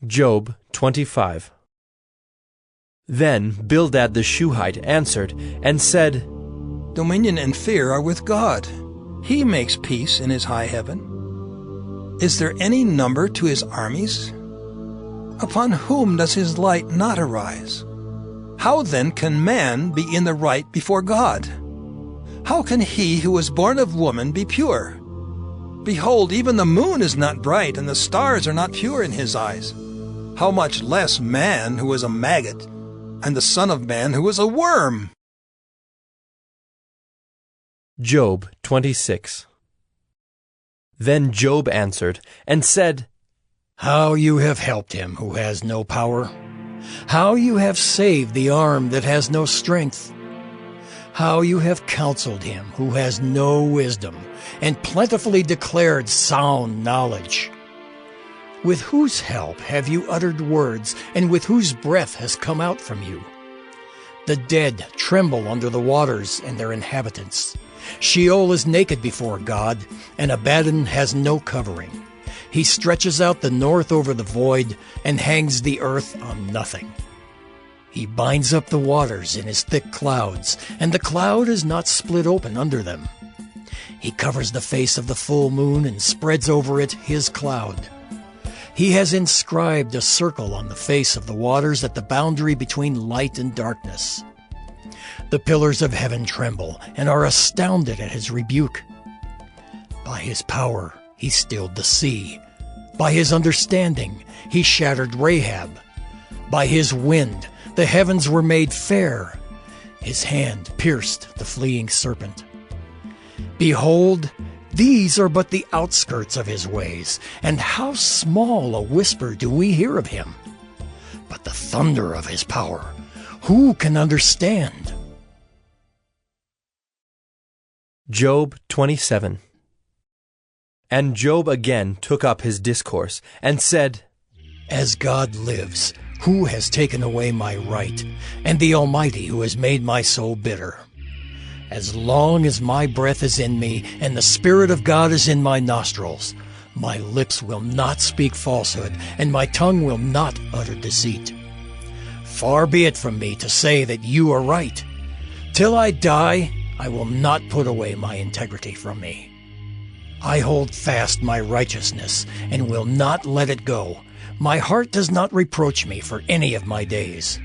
Job 25. Then Bildad the Shuhite answered and said, Dominion and fear are with God. He makes peace in his high heaven. Is there any number to his armies? Upon whom does his light not arise? How then can man be in the right before God? How can he who was born of woman be pure? Behold, even the moon is not bright, and the stars are not pure in his eyes. How much less man who is a maggot, and the Son of Man who is a worm? Job 26. Then Job answered and said, How you have helped him who has no power! How you have saved the arm that has no strength! How you have counseled him who has no wisdom, and plentifully declared sound knowledge! With whose help have you uttered words, and with whose breath has come out from you? The dead tremble under the waters and their inhabitants. Sheol is naked before God, and Abaddon has no covering. He stretches out the north over the void, and hangs the earth on nothing. He binds up the waters in his thick clouds, and the cloud is not split open under them. He covers the face of the full moon, and spreads over it his cloud. He has inscribed a circle on the face of the waters at the boundary between light and darkness. The pillars of heaven tremble and are astounded at his rebuke. By his power he stilled the sea. By his understanding he shattered Rahab. By his wind the heavens were made fair. His hand pierced the fleeing serpent. Behold, these are but the outskirts of his ways, and how small a whisper do we hear of him. But the thunder of his power, who can understand? Job 27. And Job again took up his discourse, and said, As God lives, who has taken away my right, and the Almighty who has made my soul bitter? As long as my breath is in me, and the Spirit of God is in my nostrils, my lips will not speak falsehood, and my tongue will not utter deceit. Far be it from me to say that you are right. Till I die, I will not put away my integrity from me. I hold fast my righteousness, and will not let it go. My heart does not reproach me for any of my days.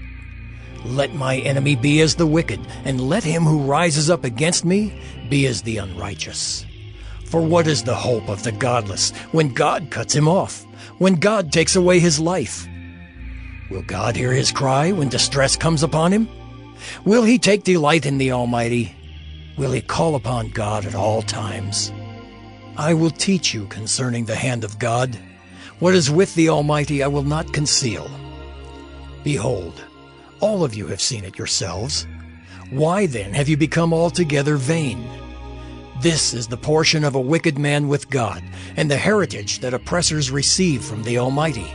Let my enemy be as the wicked, and let him who rises up against me be as the unrighteous. For what is the hope of the godless when God cuts him off, when God takes away his life? Will God hear his cry when distress comes upon him? Will he take delight in the Almighty? Will he call upon God at all times? I will teach you concerning the hand of God. What is with the Almighty I will not conceal. Behold, all of you have seen it yourselves. Why then have you become altogether vain? This is the portion of a wicked man with God, and the heritage that oppressors receive from the Almighty.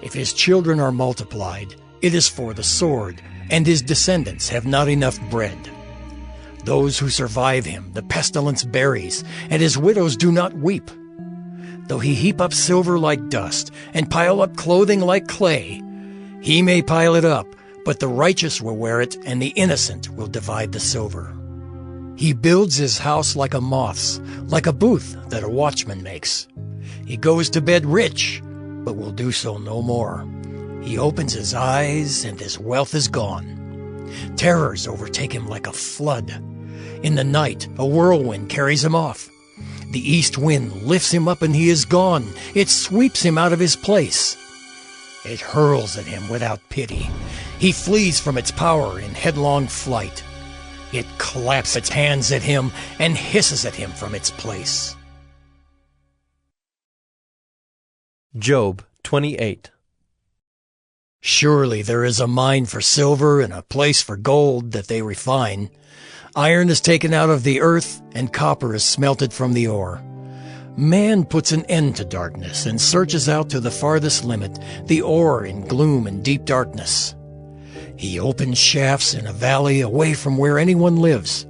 If his children are multiplied, it is for the sword, and his descendants have not enough bread. Those who survive him the pestilence buries, and his widows do not weep. Though he heap up silver like dust, and pile up clothing like clay, he may pile it up, but the righteous will wear it, and the innocent will divide the silver. He builds his house like a moth's, like a booth that a watchman makes. He goes to bed rich, but will do so no more. He opens his eyes, and his wealth is gone. Terrors overtake him like a flood. In the night, a whirlwind carries him off. The east wind lifts him up, and he is gone. It sweeps him out of his place. It hurls at him without pity. He flees from its power in headlong flight. It claps its hands at him and hisses at him from its place. Job 28. Surely there is a mine for silver and a place for gold that they refine. Iron is taken out of the earth, and copper is smelted from the ore. Man puts an end to darkness and searches out to the farthest limit, the ore in gloom and deep darkness. He opens shafts in a valley away from where anyone lives.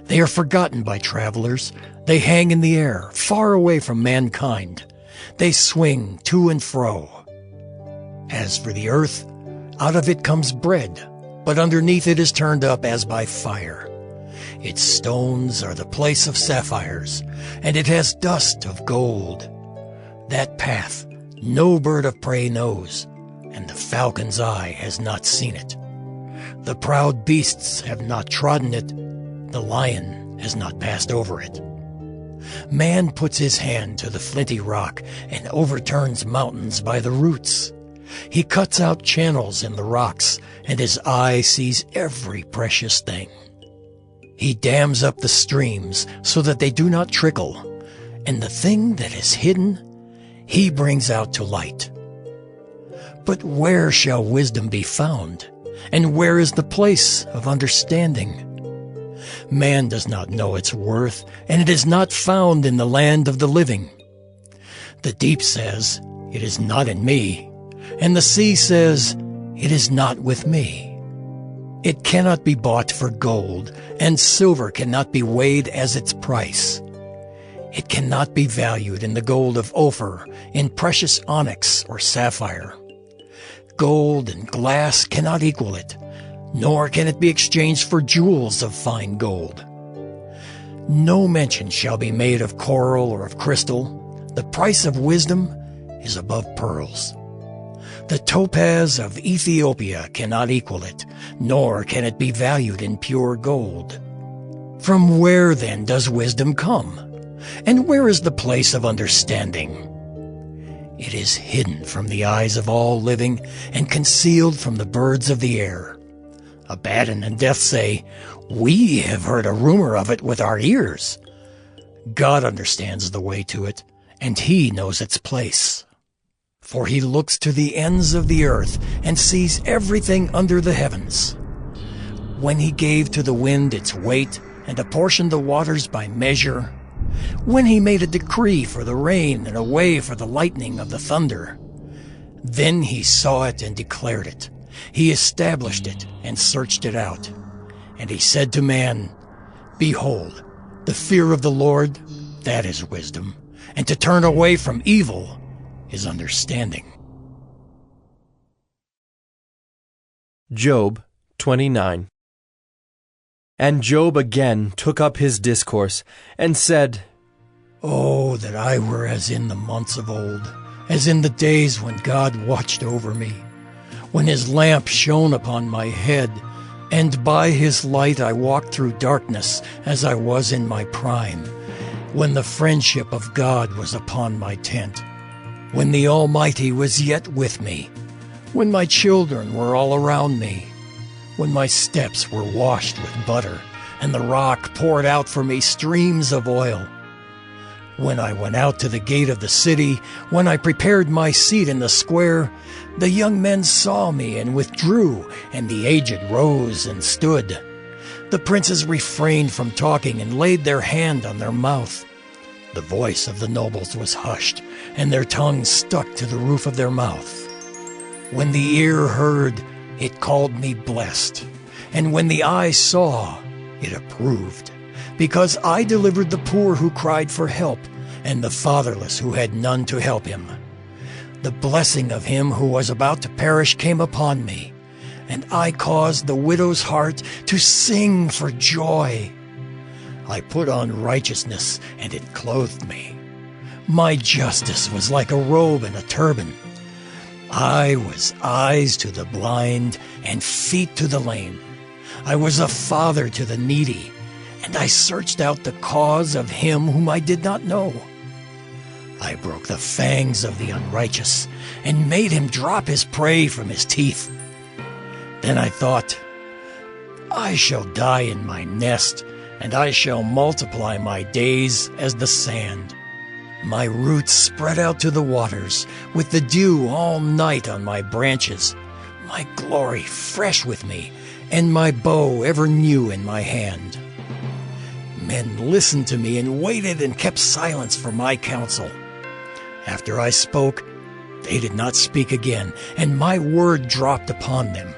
They are forgotten by travelers. They hang in the air, far away from mankind. They swing to and fro. As for the earth, out of it comes bread, but underneath it is turned up as by fire. Its stones are the place of sapphires, and it has dust of gold. That path no bird of prey knows, and the falcon's eye has not seen it. The proud beasts have not trodden it, the lion has not passed over it. Man puts his hand to the flinty rock and overturns mountains by the roots. He cuts out channels in the rocks, and his eye sees every precious thing. He dams up the streams so that they do not trickle, and the thing that is hidden he brings out to light. But where shall wisdom be found? And where is the place of understanding? Man does not know its worth, and it is not found in the land of the living. The deep says, "It is not in me," and the sea says, "It is not with me." It cannot be bought for gold, and silver cannot be weighed as its price. It cannot be valued in the gold of Ophir, in precious onyx or sapphire. Gold and glass cannot equal it, nor can it be exchanged for jewels of fine gold. No mention shall be made of coral or of crystal. The price of wisdom is above pearls. The topaz of Ethiopia cannot equal it, nor can it be valued in pure gold. From where then does wisdom come? And where is the place of understanding? It is hidden from the eyes of all living, and concealed from the birds of the air. Abaddon and Death say, "We have heard a rumor of it with our ears." God understands the way to it, and he knows its place. For he looks to the ends of the earth, and sees everything under the heavens. When he gave to the wind its weight, and apportioned the waters by measure, when he made a decree for the rain and a way for the lightning of the thunder, then he saw it and declared it. He established it and searched it out. And he said to man, "Behold, the fear of the Lord, that is wisdom, and to turn away from evil is understanding." Job 29. And Job again took up his discourse, and said, "Oh, that I were as in the months of old, as in the days when God watched over me, when his lamp shone upon my head, and by his light I walked through darkness as I was in my prime, when the friendship of God was upon my tent, when the Almighty was yet with me, when my children were all around me, when my steps were washed with butter, and the rock poured out for me streams of oil. When I went out to the gate of the city, when I prepared my seat in the square, the young men saw me and withdrew, and the aged rose and stood. The princes refrained from talking and laid their hand on their mouth. The voice of the nobles was hushed, and their tongues stuck to the roof of their mouth. When the ear heard, it called me blessed, and when the eye saw, it approved, because I delivered the poor who cried for help, and the fatherless who had none to help him. The blessing of him who was about to perish came upon me, and I caused the widow's heart to sing for joy. I put on righteousness, and it clothed me. My justice was like a robe and a turban. I was eyes to the blind and feet to the lame. I was a father to the needy, and I searched out the cause of him whom I did not know. I broke the fangs of the unrighteous, and made him drop his prey from his teeth. Then I thought, I shall die in my nest, and I shall multiply my days as the sand. My roots spread out to the waters, with the dew all night on my branches, my glory fresh with me, and my bow ever new in my hand. Men listened to me and waited and kept silence for my counsel. After I spoke, they did not speak again, and my word dropped upon them.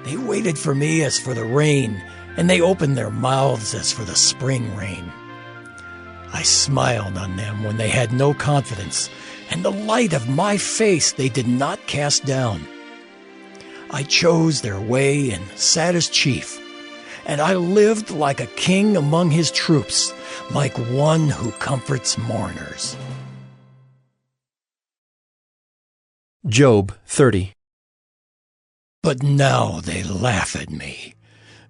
They waited for me as for the rain, and they opened their mouths as for the spring rain. I smiled on them when they had no confidence, and the light of my face they did not cast down. I chose their way and sat as chief, and I lived like a king among his troops, like one who comforts mourners. Job 30. But now they laugh at me,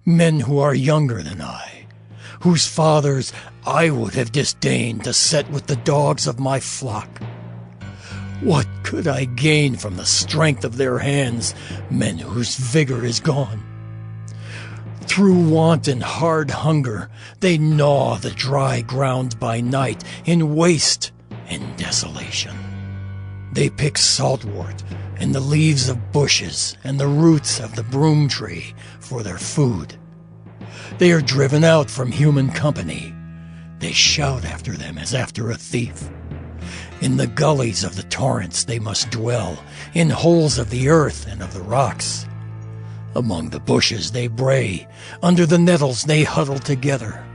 men who are younger than I, whose fathers I would have disdained to set with the dogs of my flock. What could I gain from the strength of their hands, men whose vigor is gone? Through want and hard hunger, they gnaw the dry ground by night in waste and desolation. They pick saltwort and the leaves of bushes and the roots of the broom tree for their food. They are driven out from human company. They shout after them as after a thief. In the gullies of the torrents they must dwell, in holes of the earth and of the rocks. Among the bushes they bray, under the nettles they huddle together.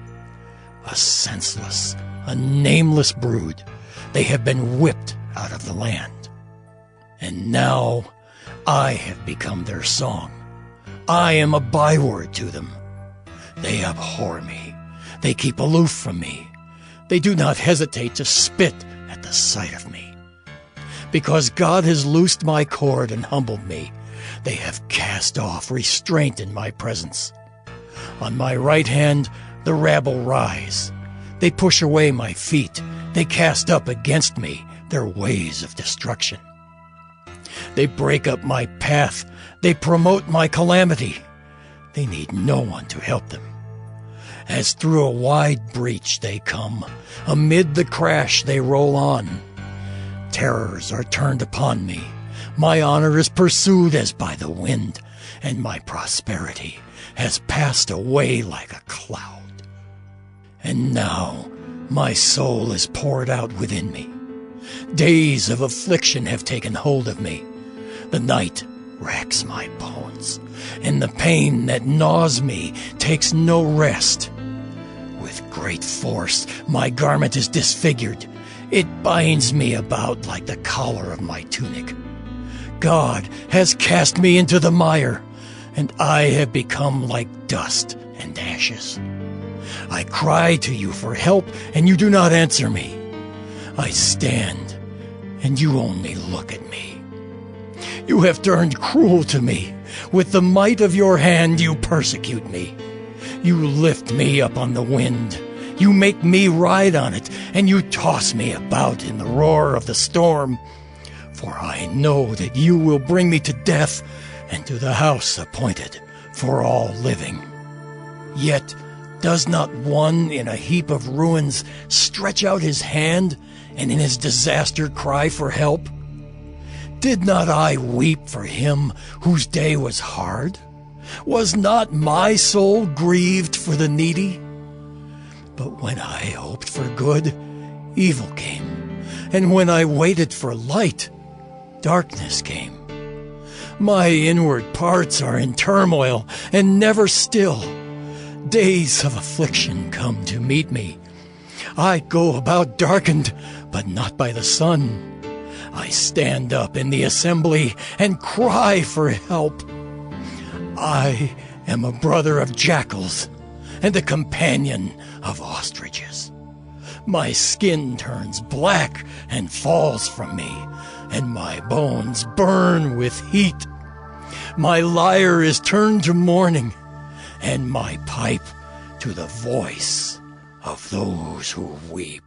A senseless, a nameless brood, they have been whipped out of the land. And now I have become their song. I am a byword to them. They abhor me. They keep aloof from me. They do not hesitate to spit at the sight of me. Because God has loosed my cord and humbled me, they have cast off restraint in my presence. On my right hand the rabble rise. They push away my feet. They cast up against me their ways of destruction. They break up my path. They promote my calamity. They need no one to help them. As through a wide breach they come. Amid the crash they roll on. Terrors are turned upon me. My honor is pursued as by the wind, and my prosperity has passed away like a cloud. And now my soul is poured out within me. Days of affliction have taken hold of me. The night racks my bones, and the pain that gnaws me takes no rest. With great force my garment is disfigured. It binds me about like the collar of my tunic. God has cast me into the mire, and I have become like dust and ashes. I cry to you for help, and you do not answer me. I stand, and you only look at me. You have turned cruel to me. With the might of your hand you persecute me. You lift me up on the wind. You make me ride on it, and you toss me about in the roar of the storm. For I know that you will bring me to death and to the house appointed for all living. Yet does not one in a heap of ruins stretch out his hand and in his disaster cry for help? Did not I weep for him whose day was hard? Was not my soul grieved for the needy? But when I hoped for good, evil came, and when I waited for light, darkness came. My inward parts are in turmoil and never still. Days of affliction come to meet me. I go about darkened, but not by the sun. I stand up in the assembly and cry for help. I am a brother of jackals and a companion of ostriches. My skin turns black and falls from me, and my bones burn with heat. My lyre is turned to mourning, and my pipe to the voice of those who weep.